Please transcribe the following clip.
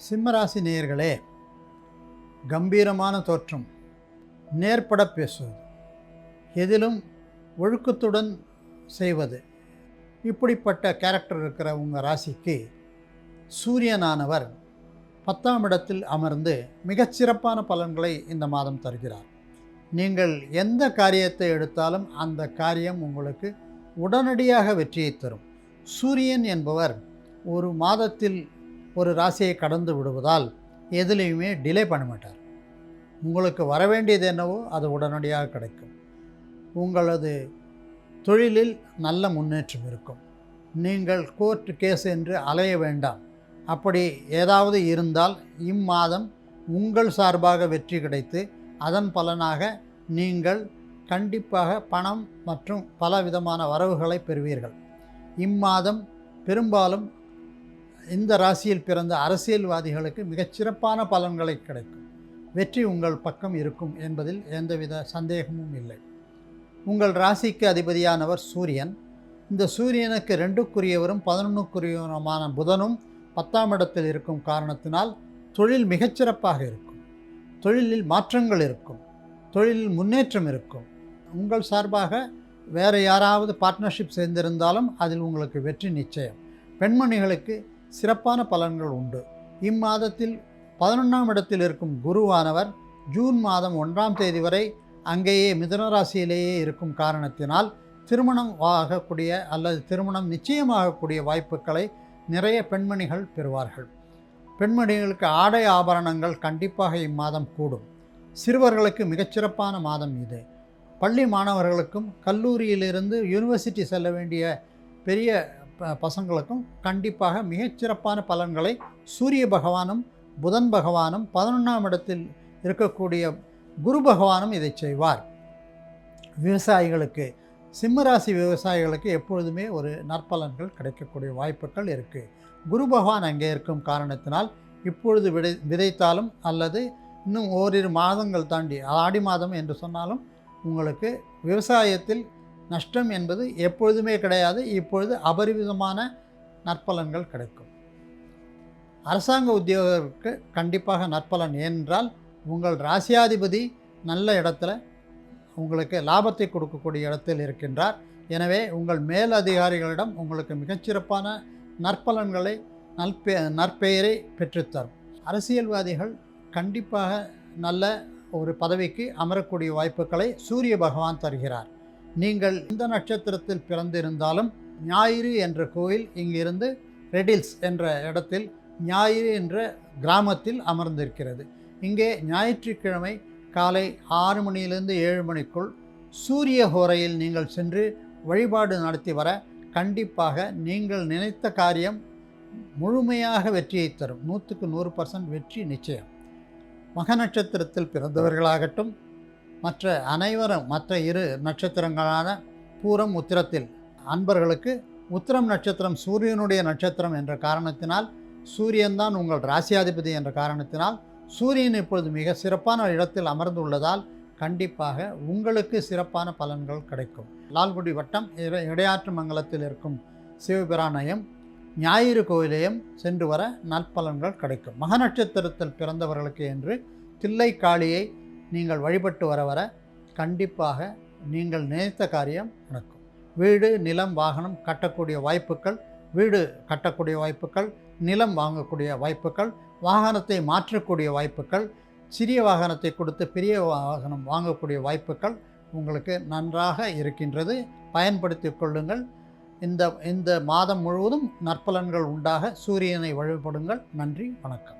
சிம்மராசி நேயர்களே, கம்பீரமான தோற்றம், நேர்பட பேசுவது, எதிலும் ஒழுக்கத்துடன் செய்வது, இப்படிப்பட்ட கேரக்டர் இருக்கிற உங்கள் ராசிக்கு சூரியனானவர் 10ஆம் இடத்தில் அமர்ந்து மிகச்சிறப்பான பலன்களை இந்த மாதம் தருகிறார். நீங்கள் எந்த காரியத்தை எடுத்தாலும் அந்த காரியம் உங்களுக்கு உடனடியாக வெற்றியை தரும். சூரியன் என்பவர் ஒரு மாதத்தில் ஒரு ராசியை கடந்து விடுவதால் எதுலேயுமே டிலே பண்ண மாட்டார். உங்களுக்கு வர வேண்டியது என்னவோ அது உடனடியாக கிடைக்கும். உங்களது தொழிலில் நல்ல முன்னேற்றம் இருக்கும். நீங்கள் கோர்ட் கேஸ் என்று அலைய வேண்டாம். அப்படி ஏதாவது இருந்தால் இம்மாதம் உங்கள் சார்பாக வெற்றி கிடைத்து அதன் பலனாக நீங்கள் கண்டிப்பாக பணம் மற்றும் பலவிதமான வரவுகளை பெறுவீர்கள். இம்மாதம் பெரும்பாலும் இந்த ராசியில் பிறந்த அரசியல்வாதிகளுக்கு மிகச்சிறப்பான பலன்களை கிடைக்கும். வெற்றி உங்கள் பக்கம் இருக்கும் என்பதில் எந்தவித சந்தேகமும் இல்லை. உங்கள் ராசிக்கு அதிபதியானவர் சூரியன். இந்த சூரியனுக்கு 2க்குரியவரும் 11க்குரியவருமான புதனும் 10ஆம் இடத்தில் இருக்கும் காரணத்தினால் தொழில் மிகச்சிறப்பாக இருக்கும். தொழிலில் மாற்றங்கள் இருக்கும். தொழிலில் முன்னேற்றம் இருக்கும். உங்கள் சார்பாக வேறு யாராவது பார்ட்னர்ஷிப் சேர்ந்திருந்தாலும் அதில் உங்களுக்கு வெற்றி நிச்சயம். பெண்மணிகளுக்கு சிறப்பான பலன்கள் உண்டு. இம்மாதத்தில் 11ஆம் இடத்தில் இருக்கும் குருவானவர் ஜூன் மாதம் 1ஆம் தேதி வரை அங்கேயே மிதுனராசியிலேயே இருக்கும் காரணத்தினால் திருமணம் ஆகக்கூடிய அல்லது திருமணம் நிச்சயமாகக்கூடிய வாய்ப்புகளை நிறைய பெண்மணிகள் பெறுவார்கள். பெண்மணிகளுக்கு ஆடை ஆபரணங்கள் கண்டிப்பாக இம்மாதம் கூடும். சிறுவர்களுக்கு மிகச்சிறப்பான மாதம் இது. பள்ளி மாணவர்களுக்கும் கல்லூரியிலிருந்து யூனிவர்சிட்டி செல்ல வேண்டிய பெரிய பசங்களுக்கும் கண்டிப்பாக மிகச்சிறப்பான பலன்களை சூரிய பகவானும் புதன் பகவானும் 11ஆம் இடத்தில் இருக்கக்கூடிய குரு பகவானும் இதை செய்வார். விவசாயிகளுக்கு, சிம்மராசி விவசாயிகளுக்கு எப்பொழுதுமே ஒரு நற்பலன்கள் கிடைக்கக்கூடிய வாய்ப்புகள் இருக்குது. குரு பகவான் அங்கே இருக்கும் காரணத்தினால் இப்பொழுது விதைத்தாலும் அல்லது இன்னும் ஓரிரு மாதங்கள் தாண்டி ஆடி மாதம் என்று சொன்னாலும் உங்களுக்கு விவசாயத்தில் நஷ்டம் என்பது எப்பொழுதுமே கிடையாது. இப்பொழுது அபரிவிதமான நற்பலன்கள் கிடைக்கும். அரசாங்க உத்தியோகருக்கு கண்டிப்பாக நற்பலன். ஏனென்றால் உங்கள் ராசியாதிபதி நல்ல இடத்துல உங்களுக்கு லாபத்தை கொடுக்கக்கூடிய இடத்தில் இருக்கின்றார். எனவே உங்கள் மேல் அதிகாரிகளிடம் உங்களுக்கு மிகச்சிறப்பான நற்பலன்களை நற்பெயரை பெற்றுத்தரும். அரசியல்வாதிகள் கண்டிப்பாக நல்ல ஒரு பதவிக்கு அமரக்கூடிய வாய்ப்புகளை சூரிய பகவான் தருகிறார். நீங்கள் இந்த நட்சத்திரத்தில் பிறந்திருந்தாலும் ஞாயிறு என்ற கோயில் இங்கிருந்து ரெடில்ஸ் என்ற இடத்தில் ஞாயிறு என்ற கிராமத்தில் அமர்ந்திருக்கிறது. இங்கே ஞாயிற்றுக்கிழமை காலை 6 மணியிலிருந்து 7 மணிக்குள் சூரிய ஹோரையில் நீங்கள் சென்று வழிபாடு நடத்தி வர கண்டிப்பாக நீங்கள் நினைத்த காரியம் முழுமையாக வெற்றியை தரும். 100க்கு 100% வெற்றி நிச்சயம். மக நட்சத்திரத்தில் பிறந்தவர்களாகட்டும், மற்ற அனைவரும் மற்ற 2 நட்சத்திரங்களான பூரம் உத்திரத்தில் அன்பர்களுக்கு உத்திரம் நட்சத்திரம் சூரியனுடைய நட்சத்திரம் என்ற காரணத்தினால், சூரியன்தான் உங்கள் ராசியாதிபதி என்ற காரணத்தினால், சூரியன் இப்பொழுது மிக சிறப்பான இடத்தில் அமர்ந்துள்ளதால் கண்டிப்பாக உங்களுக்கு சிறப்பான பலன்கள் கிடைக்கும். லால்குடி வட்டம் இடையாற்று மங்கலத்தில் இருக்கும் சிவபிரானையும் ஞாயிறு கோயிலையும் சென்று வர நற்பலன்கள் கிடைக்கும். மக நட்சத்திரத்தில் பிறந்தவர்களுக்கு என்று தில்லை காளியை நீங்கள் வழிபட்டு வர கண்டிப்பாக நீங்கள் நினைத்த காரியம் நடக்கும். வீடு, நிலம், வாகனம் கட்டக்கூடிய வாய்ப்புகள், வீடு கட்டக்கூடிய வாய்ப்புகள், நிலம் வாங்கக்கூடிய வாய்ப்புகள், வாகனத்தை மாற்றக்கூடிய வாய்ப்புகள், சிறிய வாகனத்தை கொடுத்து பெரிய வாகனம் வாங்கக்கூடிய வாய்ப்புகள் உங்களுக்கு நன்றாக இருக்கின்றது. பயன்படுத்தி கொள்ளுங்கள். இந்த மாதம் முழுவதும் நற்பலன்கள் உண்டாக சூரியனை வழிபடுங்கள். நன்றி, வணக்கம்.